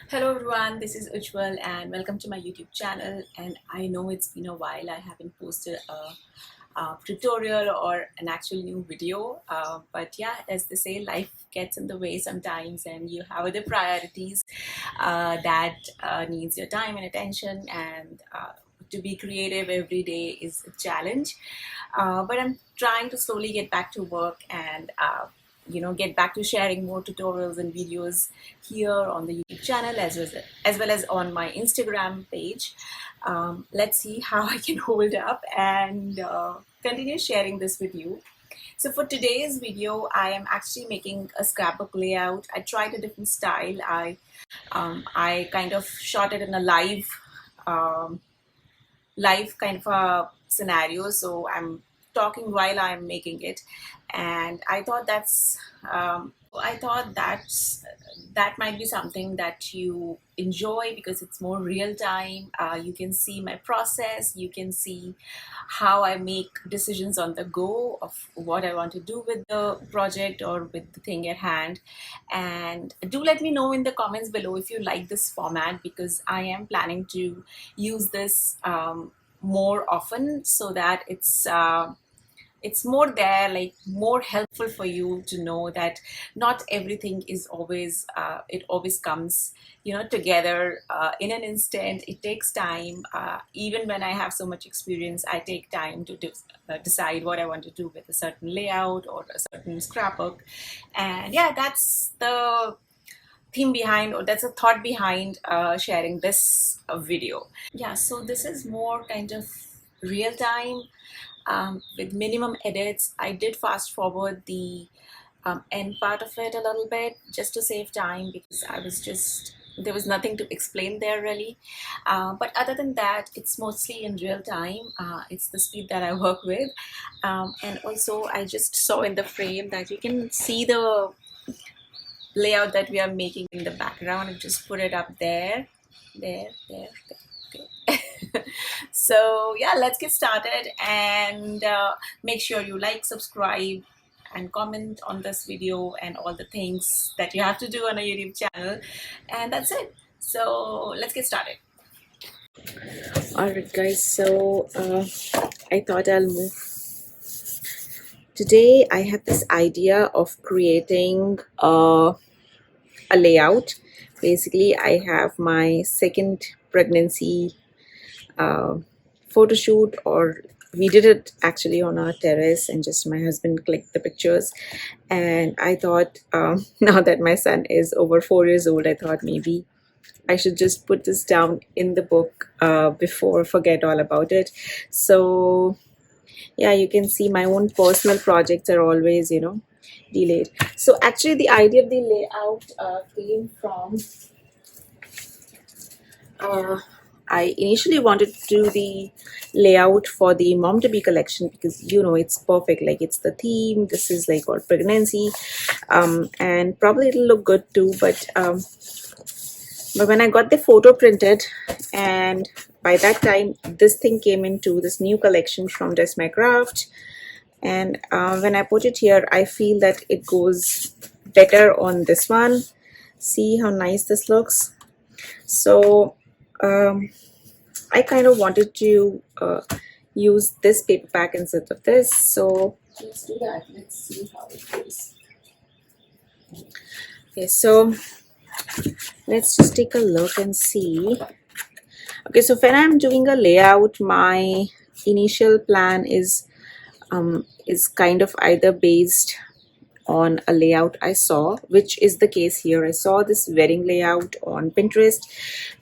Hello everyone, this is Ujjwal and welcome to my YouTube channel. And I know it's been a while, I haven't posted a tutorial or an actual new video, but yeah, as they say, life gets in the way sometimes and you have other priorities that needs your time and attention, and to be creative every day is a challenge. But I'm trying to slowly get back to work and get back to sharing more tutorials and videos here on the YouTube channel as well as on my Instagram page. Let's see how I can hold up and continue sharing this with you. So for today's video, I am actually making a scrapbook layout. I tried a different style. I kind of shot it in a um, live kind of a scenario, so I'm talking while I'm making it. And I thought that might be something that you enjoy because it's more real time. You can see my process, you can see how I make decisions on the go of what I want to do with the project or with the thing at hand. And do let me know in the comments below if you like this format, because I am planning to use this more often, so that it's more there, like more helpful for you to know that not everything is always it always comes together in an instant. It takes time. Even when I have so much experience, I take time to decide what I want to do with a certain layout or a certain scrapbook. And yeah, that's the theme behind, or that's a thought behind sharing this video. Yeah, so this is more kind of real time, with minimum edits. I did fast forward the end part of it a little bit just to save time, because there was nothing to explain there really. But other than that, it's mostly in real time. It's the speed that I work with. And also I just saw in the frame that you can see the layout that we are making in the background. I just put it up there. Okay. So yeah, let's get started, and make sure you like, subscribe, and comment on this video and all the things that you have to do on a YouTube channel. And that's it. So let's get started. Alright guys, so I thought I'll move. Today I have this idea of creating a layout. Basically, I have my second pregnancy uh, photo shoot, or we did it actually on our terrace, and just my husband clicked the pictures. And I thought, now that my son is over 4 years old, I thought maybe I should just put this down in the book before I forget all about it. So yeah, you can see my own personal projects are always delayed. So actually the idea of the layout came from uh, I initially wanted to do the layout for the mom to be collection, because it's perfect, like it's the theme. This is like all pregnancy, and probably it'll look good too. But when I got the photo printed, and by that time this thing came into this new collection from Dress My Craft. And when I put it here, I feel that it goes better on this one. See how nice this looks. So I kind of wanted to use this paperback instead of this. So let's do that. Let's see how it goes. Okay, so let's just take a look and see. Okay, so when I'm doing a layout, my initial plan is kind of either based on a layout I saw, which is the case here. I saw this wedding layout on Pinterest,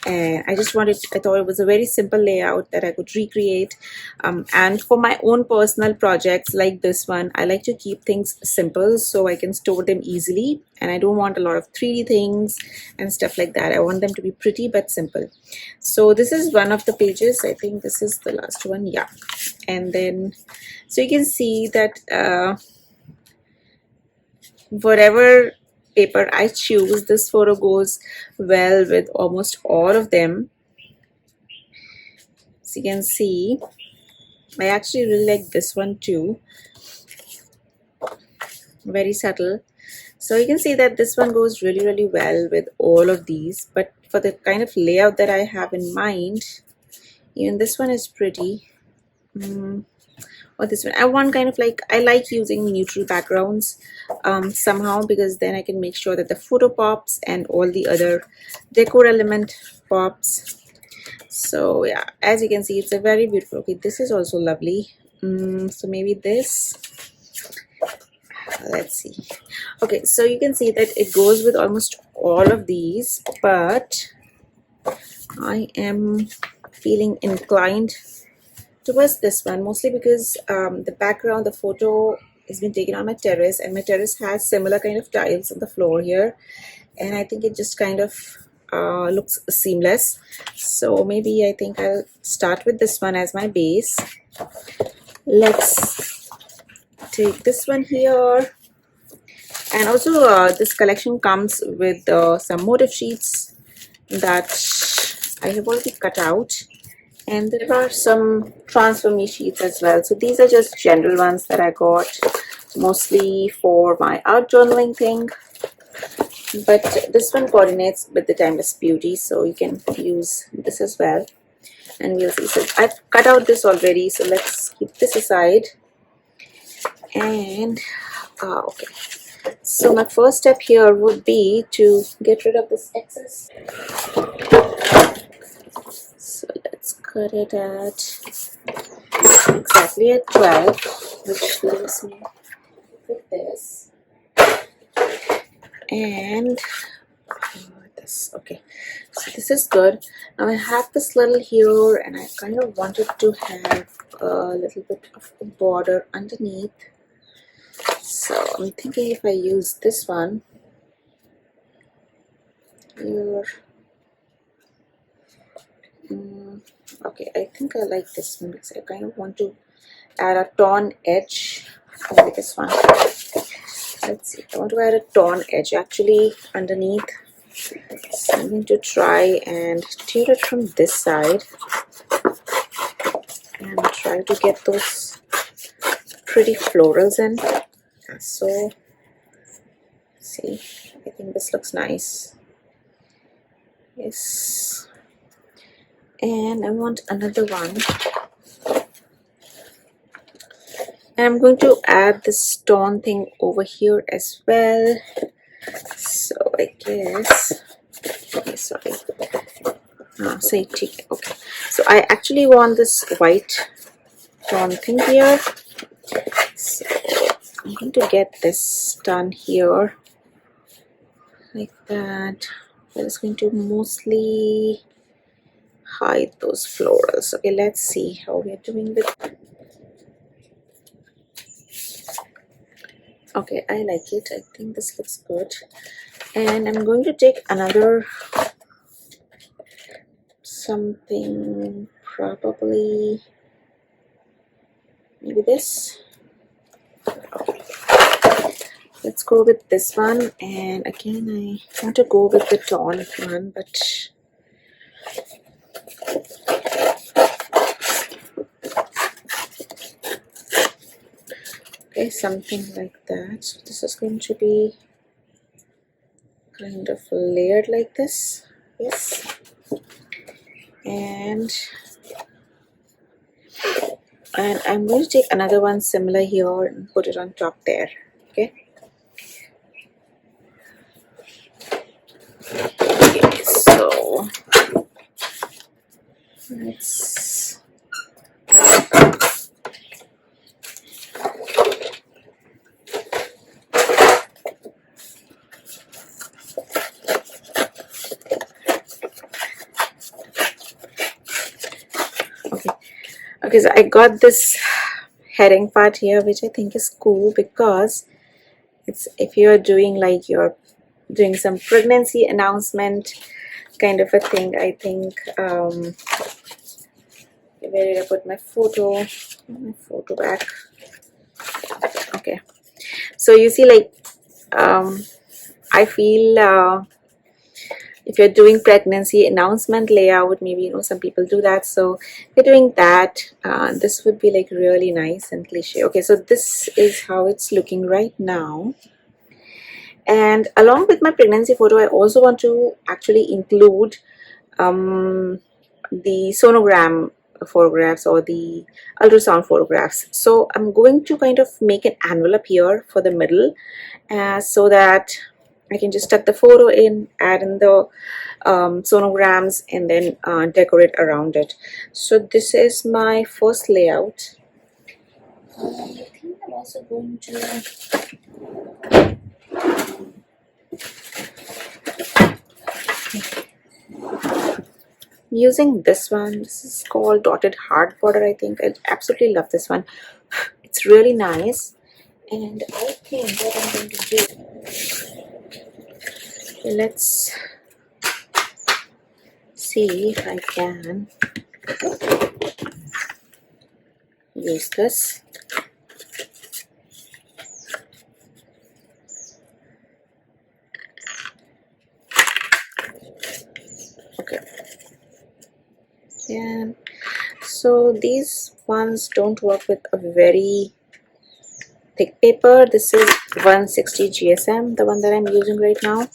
and I thought it was a very simple layout that I could recreate. And for my own personal projects like this one, I like to keep things simple so I can store them easily, and I don't want a lot of 3D things and stuff like that. I want them to be pretty but simple. So this is one of the pages. I think this is the last one. Yeah. And then so you can see that whatever paper I choose, this photo goes well with almost all of them. So you can see I actually really like this one too, very subtle. So you can see that this one goes really well with all of these, but for the kind of layout that I have in mind, even this one is pretty. Or this one, I want kind of like, I like using neutral backgrounds somehow, because then I can make sure that the photo pops and all the other decor element pops. So yeah, as you can see, it's a very beautiful. Okay, this is also lovely. So maybe this, let's see. Okay, so you can see that it goes with almost all of these, but I am feeling inclined towards this one, mostly because the background, the photo has been taken on my terrace, and my terrace has similar kind of tiles on the floor here, and I think it just kind of looks seamless. So maybe I think I'll start with this one as my base. Let's take this one here. And also this collection comes with some motif sheets that I have already cut out, and there are some transfer me sheets as well. So these are just general ones that I got mostly for my art journaling thing, but this one coordinates with the Timeless Beauty, so you can use this as well, and we'll see. So I've cut out this already, so let's keep this aside. And okay, so my first step here would be to get rid of this excess. So let's cut it at exactly at 12, which leaves me with this. And this, okay, so this is good. Now I have this little here, and I kind of wanted to have a little bit of a border underneath. So I'm thinking if I use this one here, okay, I think I like this one because I kind of want to add a torn edge. I like this one. Let's see, I want to add a torn edge actually underneath. So I'm going to try and tear it from this side and try to get those pretty florals in. So see, I think this looks nice. Yes, and I want another one, and I'm going to add this stone thing over here as well. So I guess, okay, sorry, say tick. Okay, so I actually want this white stone thing here, so I'm going to get this done here like that. That is going to mostly hide those florals. Okay, let's see how we are doing with. Okay, I like it. I think this looks good. And I'm going to take another something, probably maybe this. Let's go with this one. And again, I want to go with the torn one, but okay, something like that. So this is going to be kind of layered like this. Yes. And I'm going to take another one similar here and put it on top there. Okay. Okay, so let's okay, so I got this heading part here, which I think is cool because it's, if you're doing like you're doing some pregnancy announcement kind of a thing, I think where did I put my photo? My photo back. Okay, so you see, like I feel if you're doing pregnancy announcement layout, maybe, you know, some people do that. So if you're doing that, this would be like really nice and cliche. Okay, so this is how it's looking right now. And along with my pregnancy photo, I also want to actually include the sonogram photographs or the ultrasound photographs. So I'm going to kind of make an envelope here for the middle, so that I can just tuck the photo in, add in the sonograms, and then decorate around it. So this is my first layout. I think I'm also going to using this one. This is called dotted heart border. I think I absolutely love this one. It's really nice, and I think what I'm going to do, let's see if I can use this. Okay, yeah, so these ones don't work with a very thick paper. This is 160 GSM, the one that I'm using right now,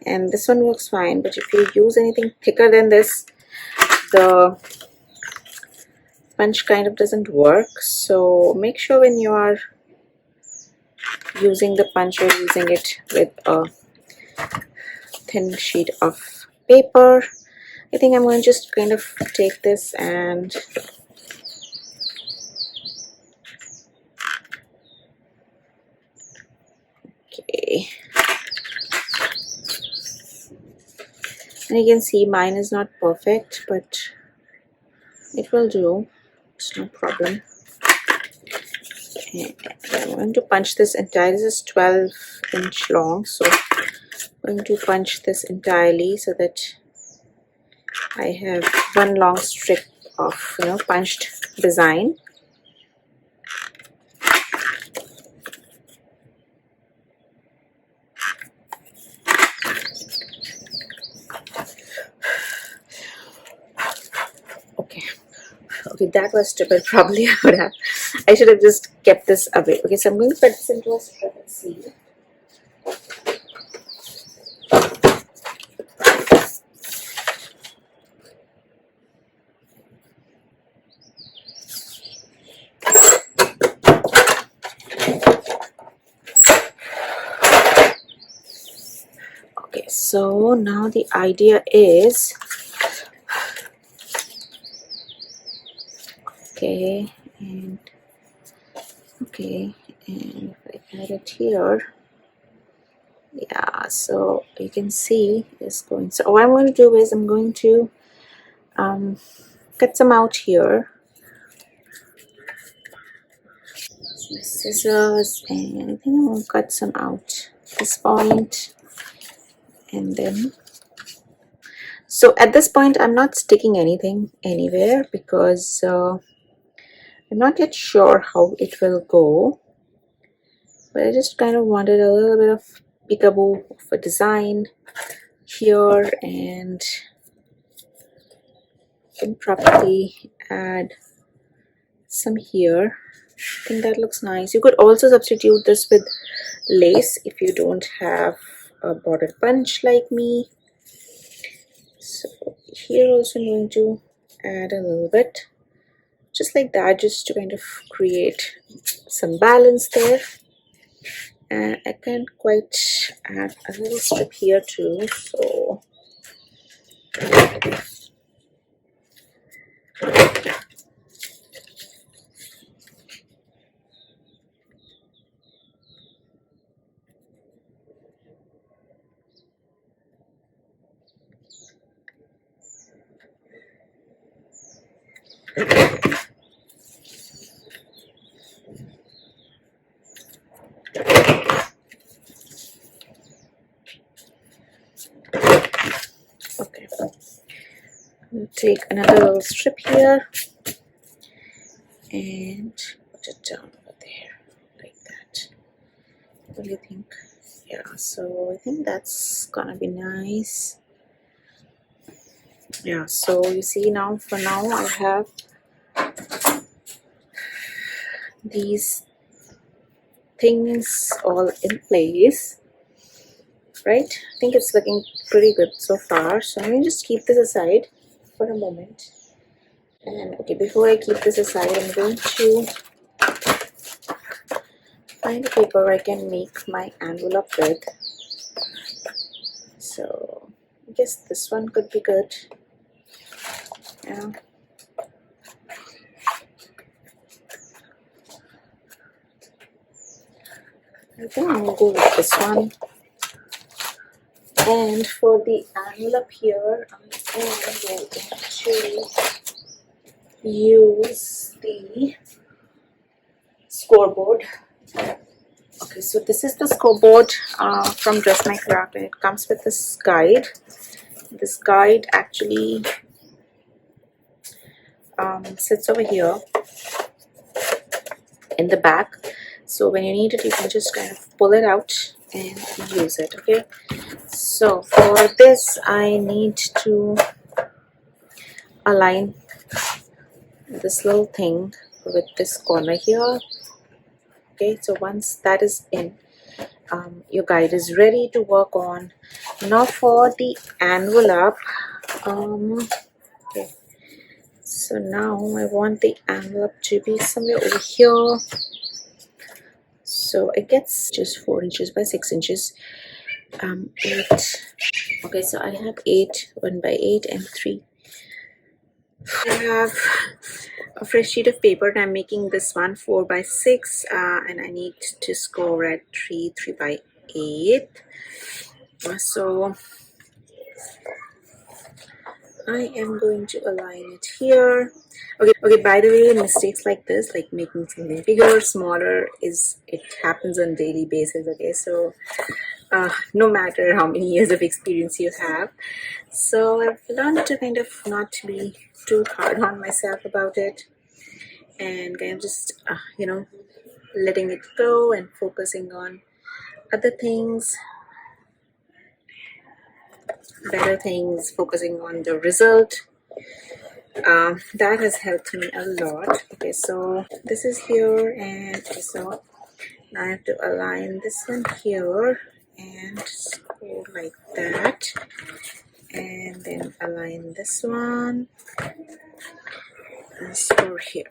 and this one works fine. But if you use anything thicker than this, the punch kind of doesn't work. So make sure when you are using the punch, you're using it with a thin sheet of paper. I think I'm going to just kind of take this and okay, and you can see mine is not perfect, but it will do. It's no problem. And I'm going to punch this entire. This is 12-inch long, so I'm going to punch this entirely so that I have one long strip of punched design. Okay, that was stupid. Probably I should have just kept this away. Okay, so I'm going to put this into a strip and see. Okay, so now the idea is, okay, and if I add it here, yeah, so you can see it's going. So what I'm going to do is I'm going to cut some out here. Some scissors, and I think I'm going to cut some out at this point, and then so at this point I'm not sticking anything anywhere because I'm not yet sure how it will go, but I just kind of wanted a little bit of peekaboo of a design here, and can probably add some here. I think that looks nice. You could also substitute this with lace if you don't have a border punch like me. So here also I'm going to add a little bit, just like that, just to kind of create some balance there. And I can quite add a little strip here too, so okay, I'll take another little strip here and put it down over there like that. What do you think? Yeah, so I think that's gonna be nice. Yeah, so you see, now for now I have these things all in place. right? I think it's looking pretty good so far. So I'm going to just keep this aside for a moment. And okay, before I keep this aside, I'm going to find a paper I can make my envelope with. So I guess this one could be good. Yeah. I think I'm gonna go with this one. And for the envelope here, I am going to use the scoreboard. Okay, so this is the scoreboard from Dress My Craft, and it comes with this guide. This guide actually sits over here in the back. So when you need it, you can just kind of pull it out and use it. Okay, so for this, I need to align this little thing with this corner here. Okay, so once that is in, your guide is ready to work on. Now for the envelope, okay, so now I want the envelope to be somewhere over here. So it gets just 4 inches by 6 inches. 8. Okay, so I have 8, 1 by 8 and 3. I have a fresh sheet of paper and I'm making this one 4 by 6 and I need to score at 3 by 8. So I am going to align it here. Okay, by the way, mistakes like this, like making something bigger, smaller, it happens on daily basis. Okay, so no matter how many years of experience you have, so I've learned to kind of not be too hard on myself about it, and kind of just letting it go and focusing on other things, better things, focusing on the result. That has helped me a lot. Okay, so this is here, and so now I have to align this one here and go like that, and then align this one and score here.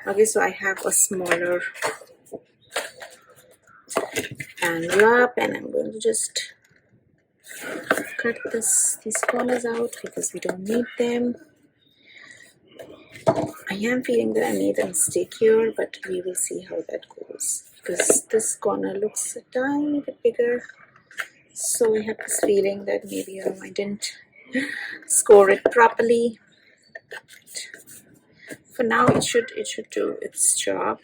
Okay, so I have a smaller envelope and I'm going to just cut these corners out because we don't need them. I am feeling that I made a mistake here, but we will see how that goes because this corner looks a tiny bit bigger. So I have this feeling that maybe I didn't score it properly. For now, it should do its job.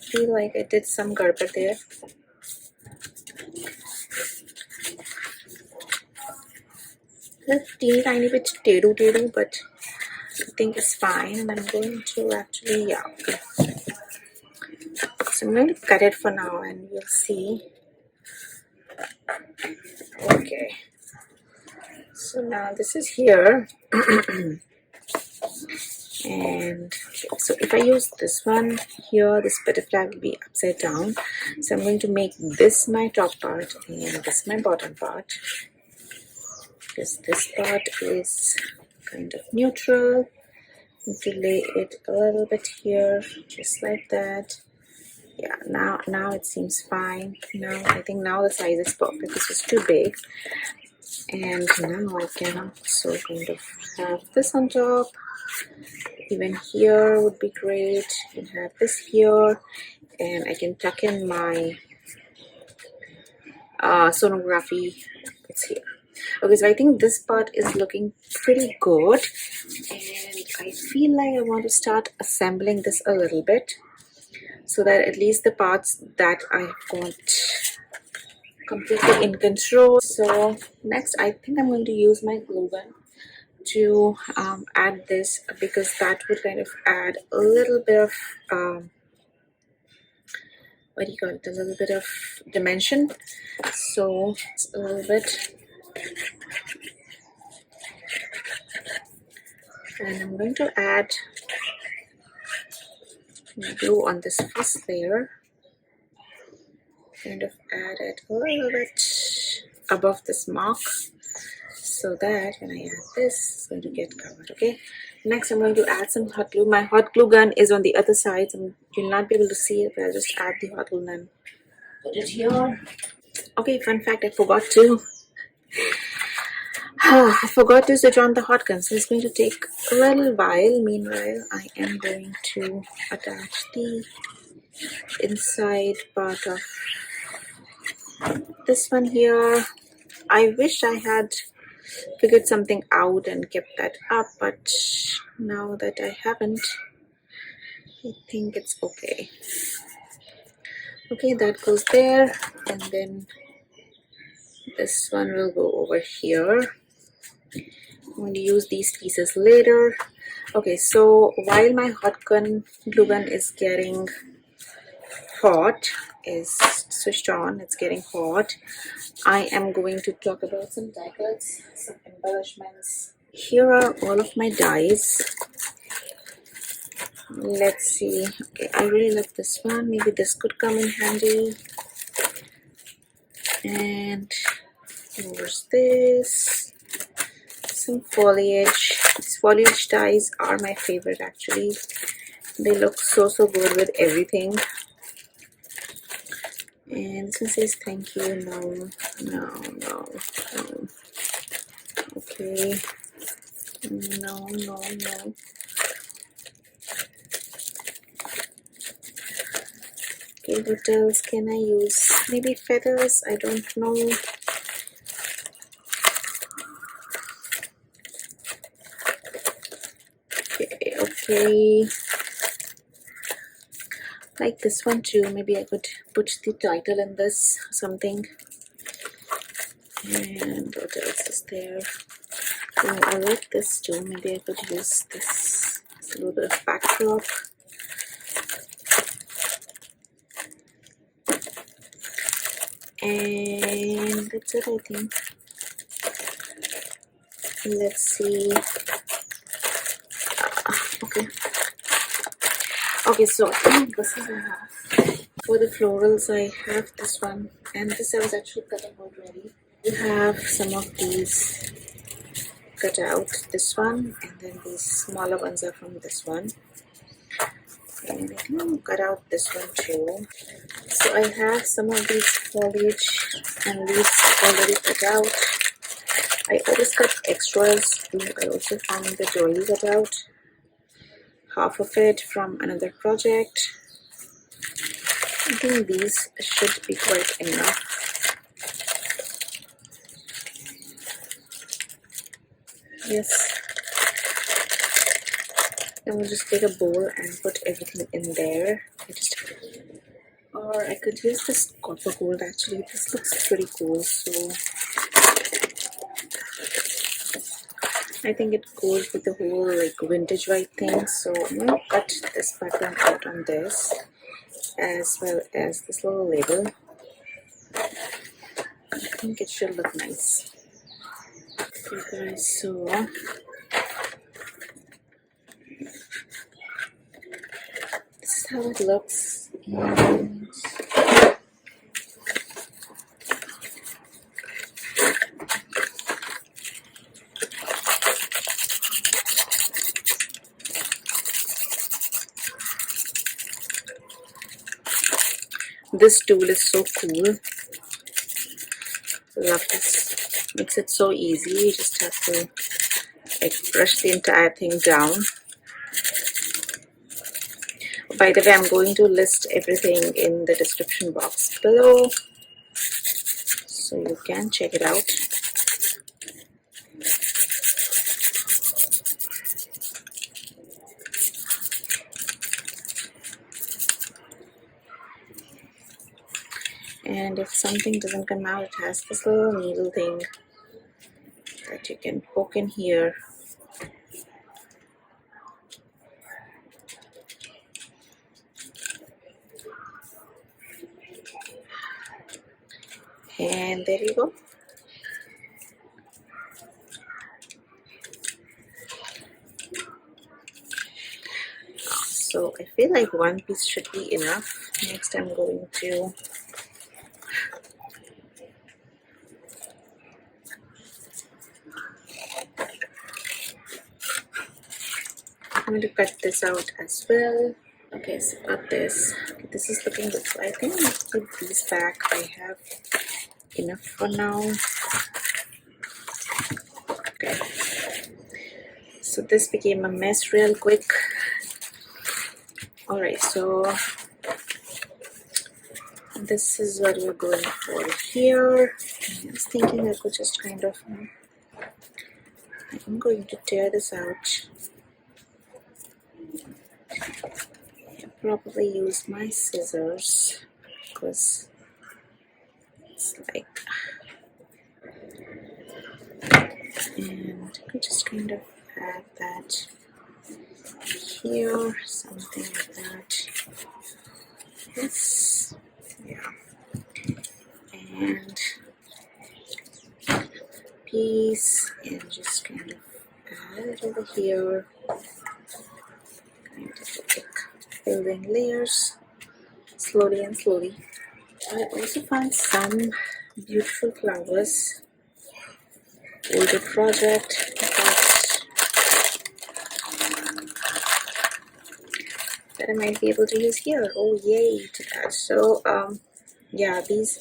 Feel like I did some garbage there. A teeny tiny bit tearu, but I think it's fine. And I'm going to actually, yeah. Okay. So I'm going to cut it for now, and we'll see. Okay. So now this is here. And okay, so if I use this one here, this butterfly will be upside down. So I'm going to make this my top part and this my bottom part, because this part is kind of neutral. I'm going to lay it a little bit here, just like that. Yeah, now it seems fine. Now I think now the size is perfect. This was too big. And now I can also kind of have this on top. Even here would be great. You can have this here, and I can tuck in my sonography. It's here. Okay, so I think this part is looking pretty good, and I feel like I want to start assembling this a little bit so that at least the parts that I've got completely in control. So next, I think I'm going to use my glue gun to add this, because that would kind of add a little bit of what do you call it, a little bit of dimension. So it's a little bit, and I'm going to add glue on this first layer. kind of add it a little bit above this mark, so that when I add this, it's going to get covered. Okay, next I'm going to add some hot glue. My hot glue gun is on the other side, so you'll not be able to see it, but I'll just add the hot glue gun. Put it here. Okay, fun fact, I forgot to switch on the hot gun, so it's going to take a little while. Meanwhile, I am going to attach the inside part of this one here. I wish I had figured something out and kept that up, but now that I haven't, I think it's okay. Okay, that goes there, and then this one will go over here. I'm going to use these pieces later. Okay, so while my hot glue gun is getting hot, is switched on, it's getting hot, I am going to talk about some die cuts, some embellishments. Here are all of my dies. Let's see. Okay, I really love this one. Maybe this could come in handy. And here's this. Some foliage. These foliage dies are my favorite actually. They look so good with everything. And this one says thank you. No. Okay. No. Okay, what else can I use? Maybe feathers? I don't know. Okay. Like this one too. Maybe I could put the title in this, something. And what else is there? Oh, I like this too. Maybe I could use this as a little bit of backdrop. And that's it, I think. Let's see. Okay, so I think this is enough. For the florals, I have this one, and this I was actually cutting already. We have some of these cut out, this one, and then these smaller ones are from this one. And I can cut out this one too. So I have some of these foliage and these already cut out. I always cut extras too. I also found the jolly cut out. Half of it from another project. I think these should be quite enough. Yes. I will just take a bowl and put everything in there. Or I could use this copper gold actually. This looks pretty cool, so I think it goes with the whole like vintage white thing. So I'm going to cut this pattern out on this, as well as this little label. I think it should look nice. Okay, so this is how it looks. And this tool is so cool. Love this. Makes it so easy. You just have to like brush the entire thing down. By the way, I'm going to list everything in the description box below, so you can check it out. And if something doesn't come out, it has this little needle thing that you can poke in here. And there you go. So I feel like one piece should be enough. Next I'm going to going to cut this out as well. Okay, so got this. Okay, this is looking good. So I think I'll put these back. I have enough for now. Okay. So this became a mess real quick. Alright, so this is what we're going for here. I was thinking I could just kind of, I'm going to tear this out. I'll probably use my scissors because it's like, and I could just kind of add that here, something like that. Yes, yeah, and piece, and just kind of add it over here. Kind of like building layers slowly and slowly. I also found some beautiful flowers. Older project that I might be able to use here. Oh yay to that. So yeah, these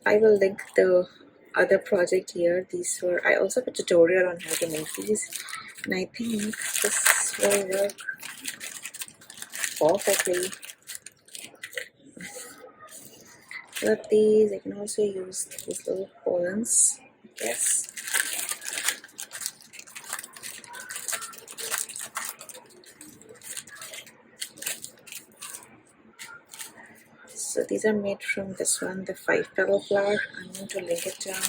I will link the other project here. These were, I also have a tutorial on how to make these, and I think this will work perfectly. With these, I can also use these little poems. Yes. So these are made from this one, the 5-petal flower. I'm going to link it down.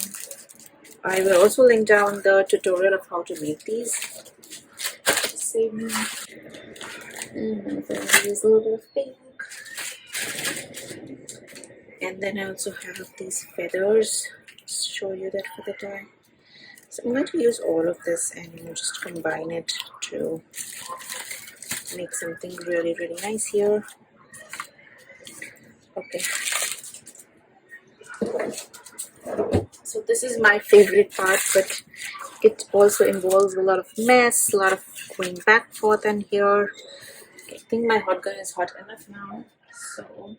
I will also link down the tutorial of how to make these. Save me. And I'm going to use a little bit of pink. And then I also have these feathers. Just show you that for the die. So I'm going to use all of this and just combine it to make something really, really nice here. Okay. So this is my favorite part, but it also involves a lot of mess, a lot of going back forth and here. Okay, I think my hot gun is hot enough now. So,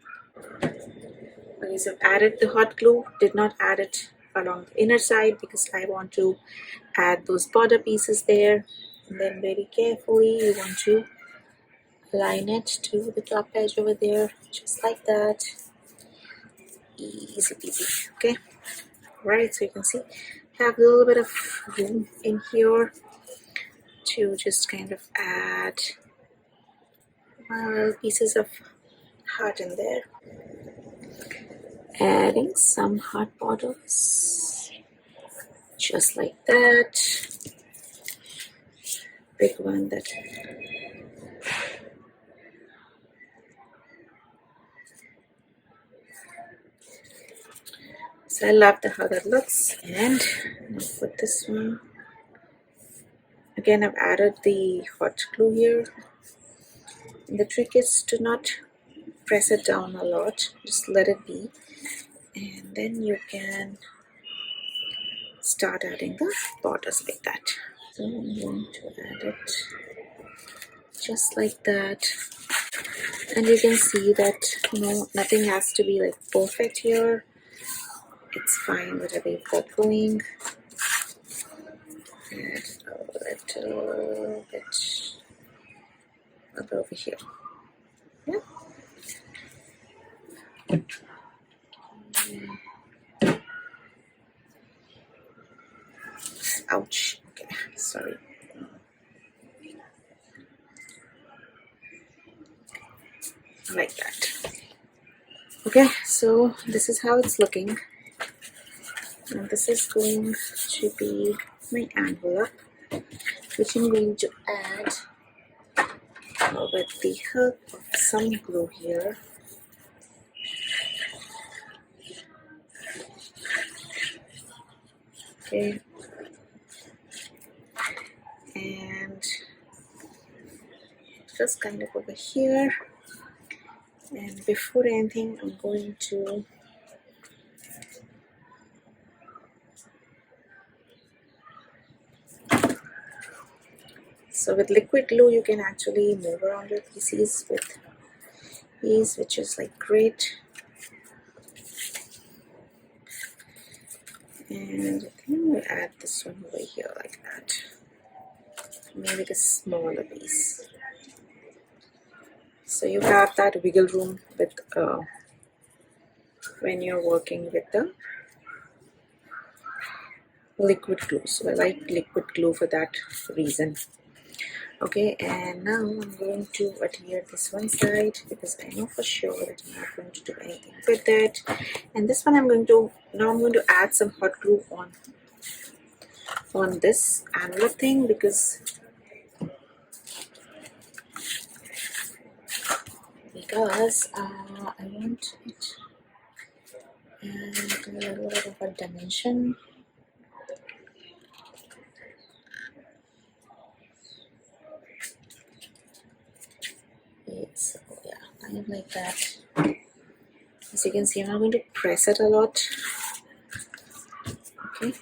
okay, so I've added the hot glue. Did not add it along the inner side because I want to add those border pieces there. And then very carefully you want to align it to the top edge over there, just like that. Easy peasy. Okay. Right, so you can see I have a little bit of room in here to just kind of add pieces of heart in there. Adding some heart borders, just like that. Big one that so I love how that looks. And I'll put this one again. I've added the hot glue here. And the trick is to not press it down a lot, just let it be, and then you can start adding the borders like that. So I'm going to add it just like that, and you can see that nothing has to be like perfect here. It's fine whatever you've got going. Add a little bit over here. Yeah. Ouch. Okay, sorry. Like that. Okay, so this is how it's looking. And this is going to be my envelope, which I'm going to add with the help of some glue here. Okay, and just kind of over here. And before anything, I'm going to So with liquid glue, you can actually move around your pieces with ease, which is like great. And I think we'll add this one over here like that. Make it a smaller piece. So you have that wiggle room with when you're working with the liquid glue. So I like liquid glue for that reason. Okay, and now I'm going to adhere this one side because I know for sure that I'm not going to do anything with it. And this one I'm going to add some hot glue on this angular thing because I want it and a little bit of a dimension. So yeah, kind of like that. As you can see, I'm not going to press it a lot. Okay.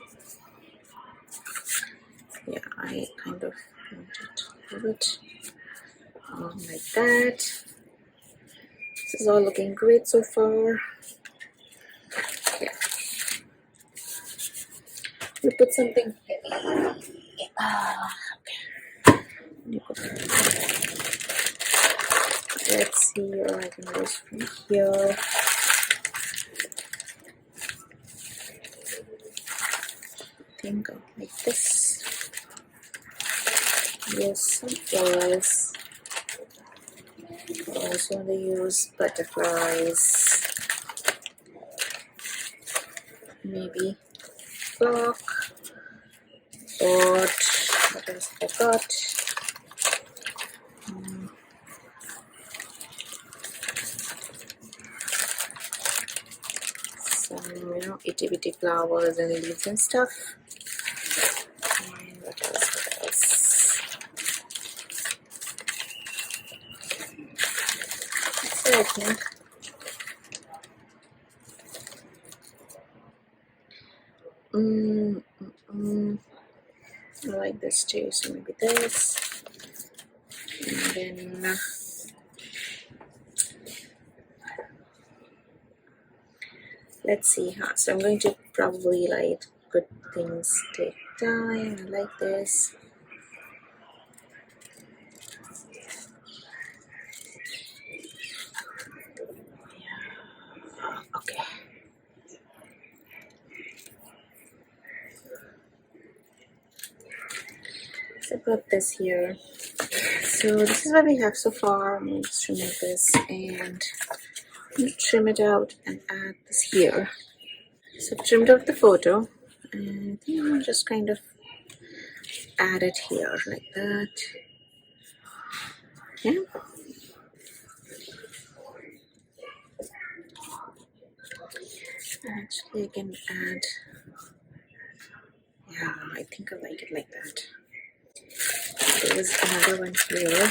Yeah, I kind of want it a little bit like that. This is all looking great so far. Yeah. We put something heavy. Okay. Let's see, or I can use from here. I think I'll make this. Use some flowers. I also want to use butterflies. Maybe clock. What else I got? Some, itty bitty flowers and leaves and stuff. And what else? That's it, I think. I like this too, so maybe this. And then let's see. So I'm going to probably like good things take time. I like this. Okay. So put this here. So this is what we have so far. I'm going to just remove this and trim it out and add this here. So I've trimmed out the photo and I think I'll just kind of add it here like that. Yeah. Actually, I can add. Yeah, I think I like it like that. There's another one here.